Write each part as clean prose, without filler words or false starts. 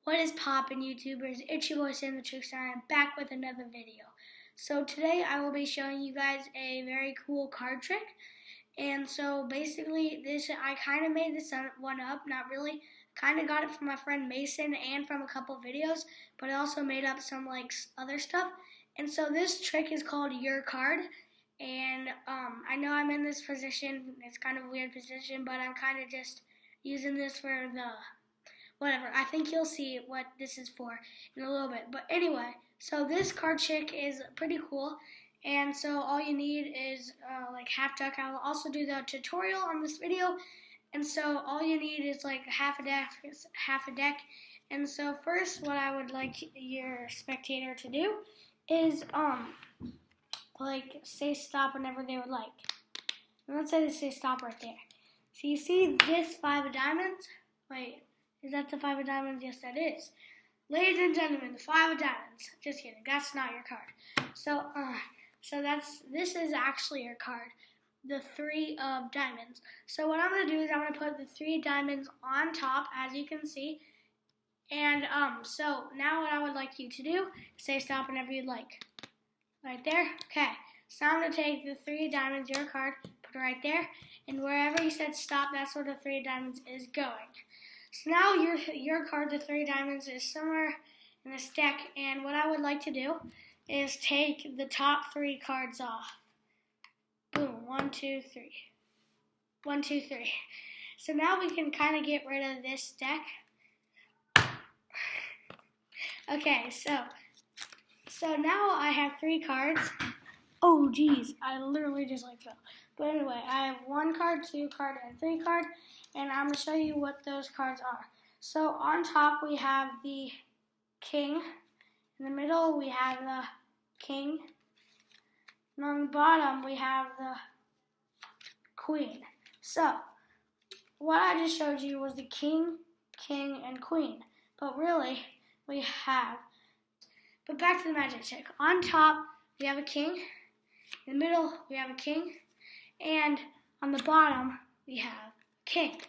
What is poppin', YouTubers? It's your boy Sam the Trickster, and I'm back with another video. So today I will be showing you guys a very cool card trick. And so basically I kind of made this one up, not really. Kind of got it from my friend Mason and from a couple videos, but I also made up some other stuff. And so this trick is called Your Card. And I know I'm in this position. It's kind of a weird position, but I'm kind of just using this for the whatever. I think you'll see what this is for in a little bit. But anyway, so this card trick is pretty cool. And so all you need is half deck. I will also do the tutorial on this video. And so all you need is half a deck. And so first, what I would like your spectator to do is say stop whenever they would like. And let's say they say stop right there. So you see this 5 of diamonds? Wait, is that the 5 of diamonds? Yes, that is. Ladies and gentlemen, the 5 of diamonds. Just kidding, that's not your card. So this is actually your card, the 3 of diamonds. So what I'm gonna do is I'm gonna put the 3 diamonds on top, as you can see. And so now what I would like you to do is say stop whenever you'd like. Right there? Okay. So I'm going to take the 3 diamonds, your card, put it right there, and wherever you said stop, that's where the 3 diamonds is going. So now your card, the 3 diamonds, is somewhere in this deck, and what I would like to do is take the top 3 cards off. Boom, 1, 2, 3. 1, 2, 3. So now we can kind of get rid of this deck. Okay, so now I have 3 cards. Oh, geez, I literally just fell. But anyway, I have 1 card, 2 card, and 3 card, and I'm going to show you what those cards are. So on top we have the king. In the middle we have the king. And on the bottom we have the queen. So what I just showed you was the king, and queen. But really, we have... But back to the magic trick. On top, we have a king. In the middle, we have a king. And on the bottom, we have a king.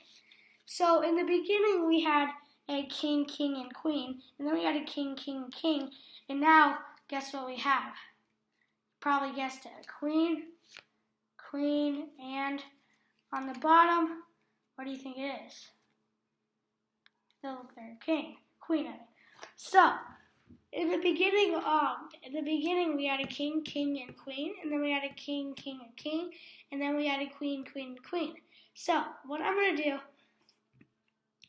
So in the beginning, we had a king, and queen. And then we had a king, king. And now, guess what we have? Probably guessed it. Queen, and on the bottom, what do you think it is? The third king. Queen, I mean. So... In the beginning, we had a king, and queen, and then we had a king, and king, and then we had a queen, and queen. So, what I'm going to do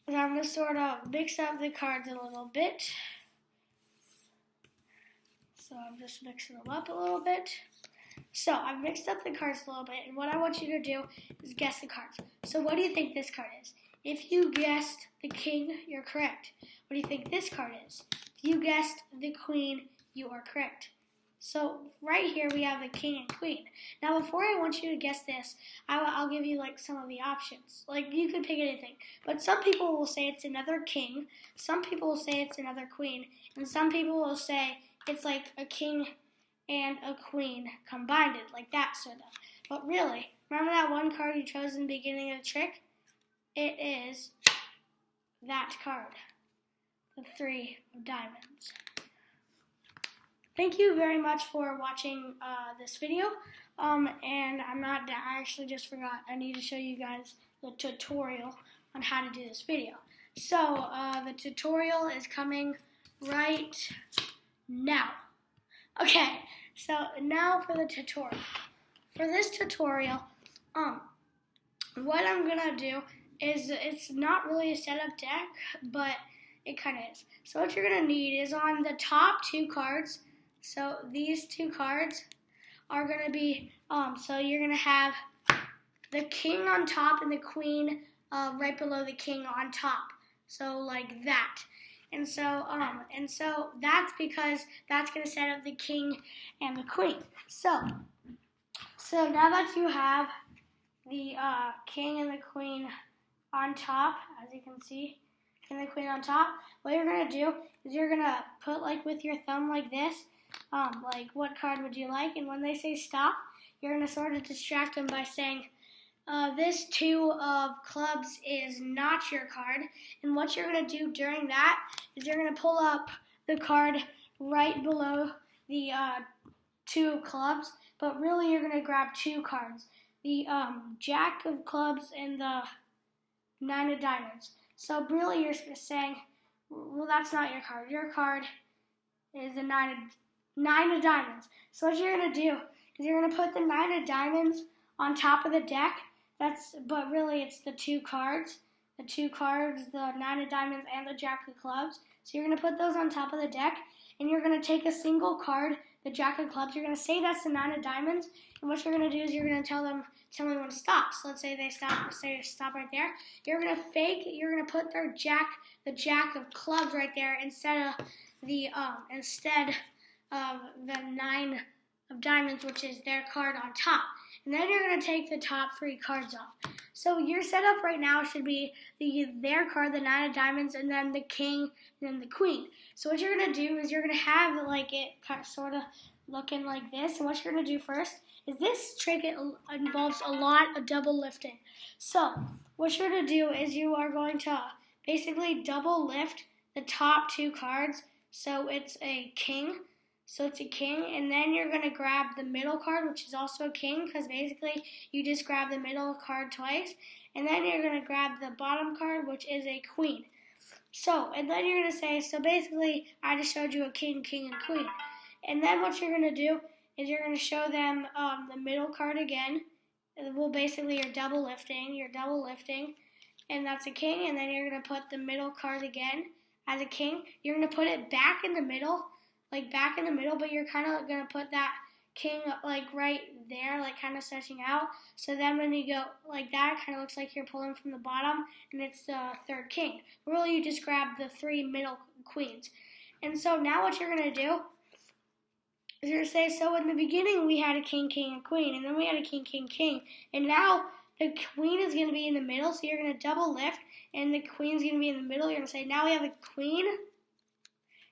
is I'm going to sort of mix up the cards a little bit. So, I'm just mixing them up a little bit. So, I've mixed up the cards a little bit, and what I want you to do is guess the cards. So, what do you think this card is? If you guessed the king, you're correct. What do you think this card is? If you guessed the queen, you are correct. So right here we have the king and queen. Now before I want you to guess this, I'll give you some of the options. You could pick anything. But some people will say it's another king, some people will say it's another queen, and some people will say it's like a king and a queen combined, like that sort of. But really, remember that one card you chose in the beginning of the trick? It is that card. The 3 of diamonds. Thank you very much for watching this video. And I actually just forgot. I need to show you guys the tutorial on how to do this video. So the tutorial is coming right now. Okay, so now for the tutorial. For this tutorial, what I'm gonna do is it's not really a setup deck, but it kind of is. So what you're going to need is on the top 2 cards. So these 2 cards are going to be, so you're going to have the king on top and the queen right below the king on top. So like that. And so that's because that's going to set up the king and the queen. So now that you have the king and the queen on top, as you can see, and the queen on top, what you're going to do is you're going to put with your thumb like this, what card would you like, and when they say stop, you're going to sort of distract them by saying this two of clubs is not your card. And what you're going to do during that is you're going to pull up the card right below the two of clubs, but really you're going to grab two cards, the Jack of clubs and the Nine of diamonds. So really you're saying, well, that's not your card. Your card is the nine of diamonds. So what you're going to do is you're going to put the nine of diamonds on top of the deck. But really it's the two cards. The nine of diamonds and the Jack of clubs. So you're going to put those on top of the deck, and you're going to take a single card, the Jack of clubs. You're going to say that's the nine of diamonds, and what you're going to do is you're going to tell me when to stop. So let's say they stop. Say stop right there. You're going to put the Jack of clubs right there instead of the nine of diamonds, which is their card on top. And then you're going to take the top three cards off. So your setup right now should be their card, the nine of diamonds, and then the king, and then the queen. So what you're going to do is you're going to have it sort of looking like this. And what you're going to do first is this trick involves a lot of double lifting. So what you're going to do is you are going to basically double lift the top two cards. So it's a king. And then you're going to grab the middle card, which is also a king, because basically you just grab the middle card twice. And then you're going to grab the bottom card, which is a queen. And then you're going to say, so basically I just showed you a king, and queen. And then what you're going to do is you're going to show them the middle card again. Well, basically you're double lifting, and that's a king. And then you're going to put the middle card again as a king. You're going to put it back in the middle, but you're kind of going to put that king right there, kind of stretching out. So then when you go like that, it kind of looks like you're pulling from the bottom, and it's the third king. Really, you just grab the three middle queens. And so now what you're going to do is you're going to say, so in the beginning we had a king, and queen, and then we had a king, king. And now the queen is going to be in the middle, so you're going to double lift, and the queen's going to be in the middle. You're going to say, now we have a queen.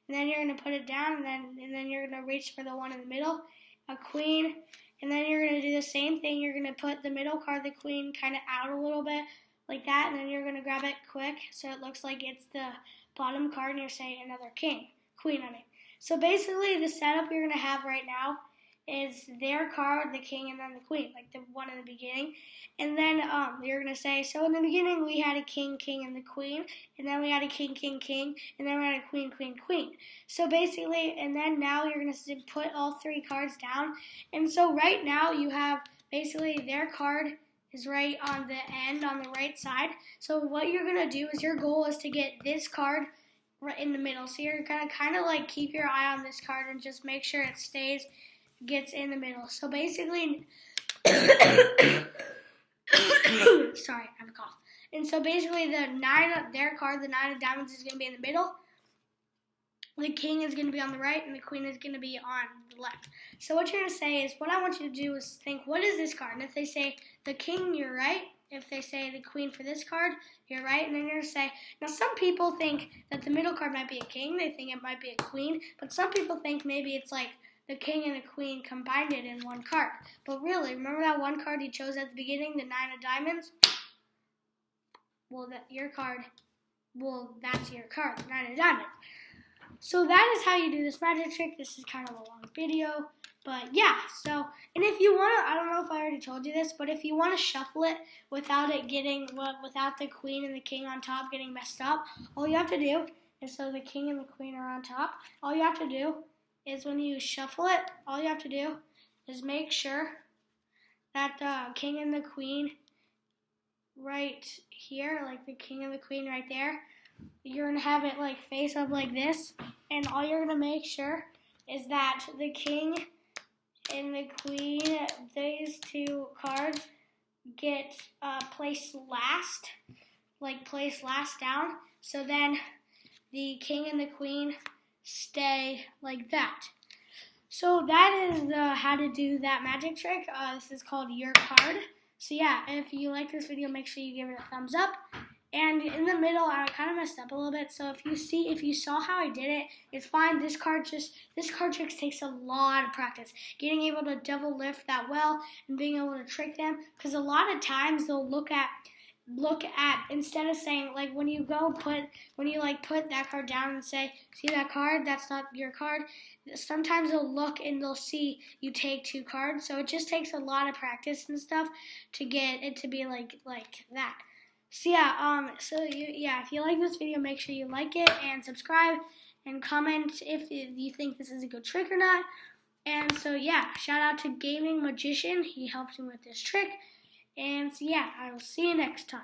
And then you're going to put it down, and then you're going to reach for the one in the middle, a queen. And then you're going to do the same thing. You're going to put the middle card, the queen, kind of out a little bit like that. And then you're going to grab it quick so it looks like it's the bottom card, and you're saying another queen. So basically the setup you're going to have right now is their card, the king, and then the queen, like the one in the beginning. And then you're going to say, so in the beginning we had a king, and the queen, and then we had a king, and then we had a queen. So basically, and then now you're going to put all three cards down. And so right now you have basically their card is right on the end, on the right side. So what you're going to do is your goal is to get this card right in the middle. So you're going to kind of keep your eye on this card and just make sure it gets in the middle. So basically, sorry, I have a cough. And so basically their card, the nine of diamonds, is going to be in the middle. The king is going to be on the right, and the queen is going to be on the left. So what you're going to say is, what I want you to do is think, what is this card? And if they say the king, you're right. If they say the queen for this card, you're right. And then you're going to say, now some people think that the middle card might be a king. They think it might be a queen. But some people think maybe it's the king and the queen combined it in one card. But really, remember that one card you chose at the beginning, the nine of diamonds? Well, that's your card, the nine of diamonds. So that is how you do this magic trick. This is kind of a long video, but yeah. So, and if you want to, I don't know if I already told you this, but if you want to shuffle it without the queen and the king on top getting messed up, all you have to do is, so the king and the queen are on top, all you have to do is when you shuffle it, all you have to do is make sure that the king and the queen right here, the king and the queen right there, you're going to have it face up like this, and all you're going to make sure is that the king and the queen, these two cards, get placed last, down, so then the king and the queen stay like that. So that is how to do that magic trick. This is called Your Card. So yeah, if you like this video, make sure you give it a thumbs up. And in the middle, I kind of messed up a little bit. So if you saw how I did it, it's fine. This card trick takes a lot of practice. Getting able to double lift that well and being able to trick them. Because a lot of times they'll look at instead of saying like when you put that card down and say, see that card, that's not your card. Sometimes they'll look and they'll see you take 2 cards. So it just takes a lot of practice and stuff to get it to be like that. So yeah, if you like this video, make sure you like it and subscribe and comment if you think this is a good trick or not. And so yeah, shout out to Gaming Magician. He helped me with this trick. And so yeah, I will see you next time.